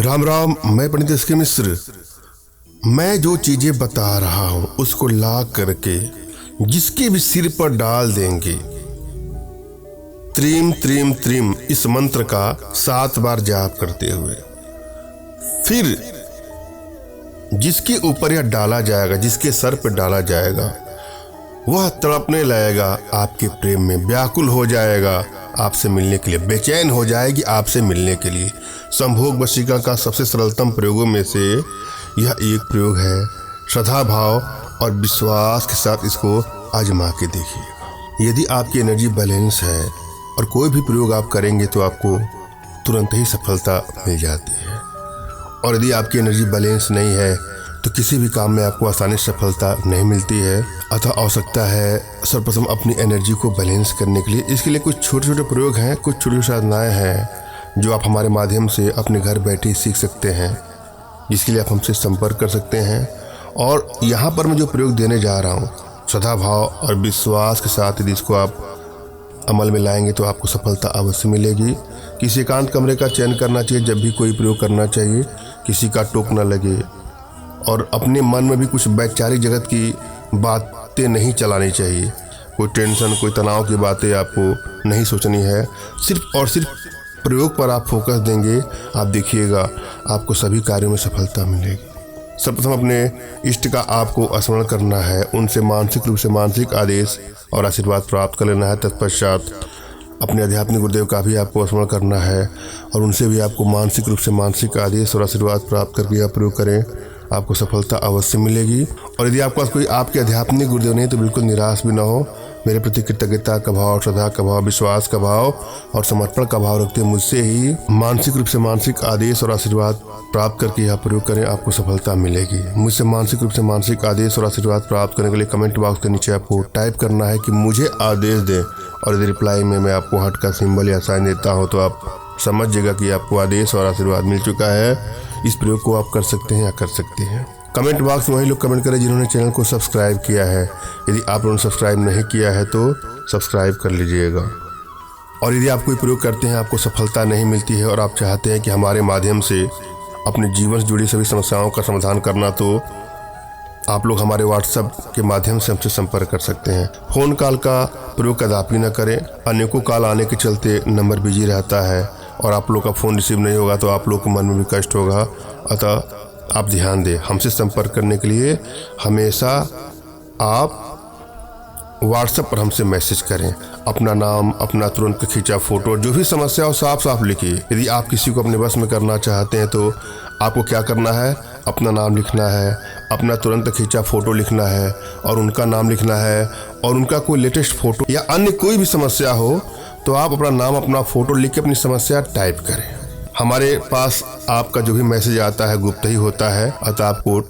राम राम। मैं पंडित एस के मिश्र। मैं जो चीजें बता रहा हूं उसको ला करके जिसके भी सिर पर डाल देंगे, त्रीम त्रीम त्रीम इस मंत्र का 7 बार जाप करते हुए, फिर जिसके ऊपर यह डाला जाएगा, जिसके सर पर डाला जाएगा, वह तड़पने लगेगा आपके प्रेम में, व्याकुल हो जाएगा आपसे मिलने के लिए, बेचैन हो जाएगी आपसे मिलने के लिए। संभोग वशीकरण का सबसे सरलतम प्रयोगों में से यह एक प्रयोग है। श्रद्धा भाव और विश्वास के साथ इसको आजमा के देखिएगा। यदि आपकी एनर्जी बैलेंस है और कोई भी प्रयोग आप करेंगे तो आपको तुरंत ही सफलता मिल जाती है, और यदि आपकी एनर्जी बैलेंस नहीं है तो किसी भी काम में आपको आसानी से सफलता नहीं मिलती है। अतः आवश्यकता है सर्वप्रथम अपनी एनर्जी को बैलेंस करने के लिए। इसके लिए कुछ छोटे छोटे प्रयोग हैं, कुछ छोटी साधनाएं हैं जो आप हमारे माध्यम से अपने घर बैठे सीख सकते हैं, जिसके लिए आप हमसे संपर्क कर सकते हैं। और यहाँ पर मैं जो प्रयोग देने जा रहा हूँ, श्रद्धा भाव और विश्वास के साथ यदि इसको आप अमल में लाएंगे तो आपको सफलता अवश्य मिलेगी। किसी एकांत कमरे का चयन करना चाहिए जब भी कोई प्रयोग करना चाहिए, किसी का टोक न लगे, और अपने मन में भी कुछ वैचारिक जगत की बातें नहीं चलानी चाहिए। कोई टेंशन, कोई तनाव की बातें आपको नहीं सोचनी है। सिर्फ और सिर्फ प्रयोग पर आप फोकस देंगे, आप देखिएगा आपको सभी कार्यों में सफलता मिलेगी। सर्वप्रथम अपने इष्ट का आपको स्मरण करना है, उनसे मानसिक रूप से मानसिक आदेश और आशीर्वाद प्राप्त कर लेना है। तत्पश्चात अपने आध्यात्मिक गुरुदेव का भी आपको स्मरण करना है और उनसे भी आपको मानसिक रूप से मानसिक आदेश और आशीर्वाद प्राप्त करके यह प्रयोग करें, आपको सफलता अवश्य मिलेगी। और यदि आपके पास कोई आपके आध्यात्मिक गुरुदेव नहीं तो बिल्कुल निराश भी न हो। मेरे प्रति कृतज्ञता का भाव, श्रद्धा का भाव, विश्वास का भाव और समर्पण का भाव रखते हुए मुझसे ही मानसिक रूप से मानसिक आदेश और आशीर्वाद प्राप्त करके यह प्रयोग करें, आपको सफलता मिलेगी। मुझसे मानसिक रूप से मानसिक आदेश और आशीर्वाद प्राप्त करने के लिए कमेंट बॉक्स के नीचे आपको टाइप करना है कि मुझे आदेश दें, और यदि रिप्लाई में मैं आपको हार्ट का सिंबल या साइन देता हूँ तो आप समझिएगा कि आपको आदेश और आशीर्वाद मिल चुका है। इस प्रयोग को आप कर सकते हैं या कर सकते हैं। कमेंट बॉक्स में वही लोग कमेंट करें जिन्होंने चैनल को सब्सक्राइब किया है। यदि आप लोगों ने सब्सक्राइब नहीं किया है तो सब्सक्राइब कर लीजिएगा। और यदि आप कोई प्रयोग करते हैं, आपको सफलता नहीं मिलती है और आप चाहते हैं कि हमारे माध्यम से अपने जीवन से जुड़ी सभी समस्याओं का समाधान करना, तो आप लोग हमारे व्हाट्सएप के माध्यम से हमसे संपर्क कर सकते हैं। फ़ोन कॉल का प्रयोग कदापि न करें। अनेकों कॉल आने के चलते नंबर बिजी रहता है और आप लोग का फ़ोन रिसीव नहीं होगा तो आप लोग के मन में भी कष्ट होगा। अतः आप ध्यान दें, हमसे संपर्क करने के लिए हमेशा आप व्हाट्सएप पर हमसे मैसेज करें। अपना नाम, अपना तुरंत खींचा फ़ोटो, जो भी समस्या हो साफ साफ लिखिए। यदि आप किसी को अपने बस में करना चाहते हैं तो आपको क्या करना है, अपना नाम लिखना है, अपना तुरंत खींचा फ़ोटो लिखना है और उनका नाम लिखना है, और उनका कोई लेटेस्ट फ़ोटो या अन्य कोई भी समस्या हो तो आप अपना नाम, अपना फ़ोटो लिख के अपनी समस्या टाइप करें। हमारे पास आपका जो भी मैसेज आता है गुप्त ही होता है, अतः आपको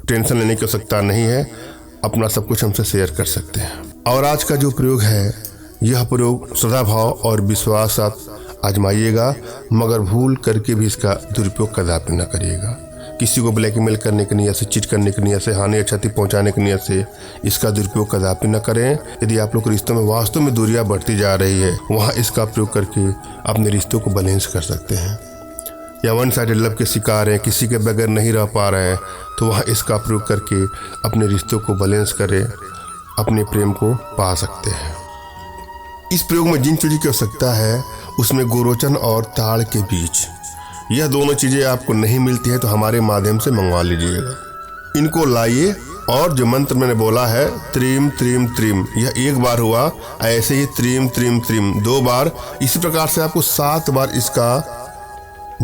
टेंशन लेने की आवश्यकता नहीं है। अपना सब कुछ हमसे शेयर कर सकते हैं। और आज का जो प्रयोग है, यह प्रयोग श्रद्धा भाव और विश्वास साथ आजमाइएगा, मगर भूल करके भी इसका दुरुपयोग कदापि न करिएगा। किसी को ब्लैकमेल करने की नीयत से, चीट करने की नीयत से, हानि या क्षति पहुंचाने की नीयत से इसका दुरुपयोग कदापि न करें। यदि आप लोग रिश्तों में वास्तव में दूरियां बढ़ती जा रही है, वहाँ इसका प्रयोग करके अपने रिश्तों को बैलेंस कर सकते हैं। या वन साइडेड लव के शिकार हैं, किसी के बगैर नहीं रह पा रहे हैं, तो वहाँ इसका प्रयोग करके अपने रिश्तों को बैलेंस करें, अपने प्रेम को पा सकते हैं। इस प्रयोग में जिन चीज़ों की आवश्यकता है उसमें गोरोचन और ताड़ के बीज, यह दोनों चीज़ें आपको नहीं मिलती है तो हमारे माध्यम से मंगवा लीजिएगा। इनको लाइए और जो मंत्र मैंने बोला है त्रीम त्रीम त्रीम, यह एक बार हुआ, ऐसे ही त्रीम त्रीम त्रीम 2 बार, इसी प्रकार से आपको 7 बार इसका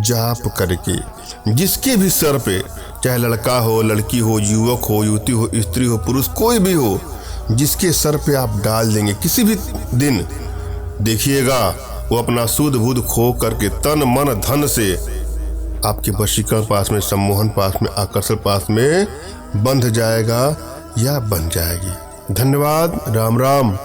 जाप करके जिसके भी सर पे, चाहे लड़का हो, लड़की हो, युवक हो, युवती हो, स्त्री हो, पुरुष कोई भी हो, जिसके सर पे आप डाल देंगे किसी भी दिन, देखिएगा वो अपना सूद बूद खो करके तन मन धन से आपके वशीकरण पास में, सम्मोहन पास में, आकर्षण पास में बंध जाएगा या बन जाएगी। धन्यवाद। राम राम।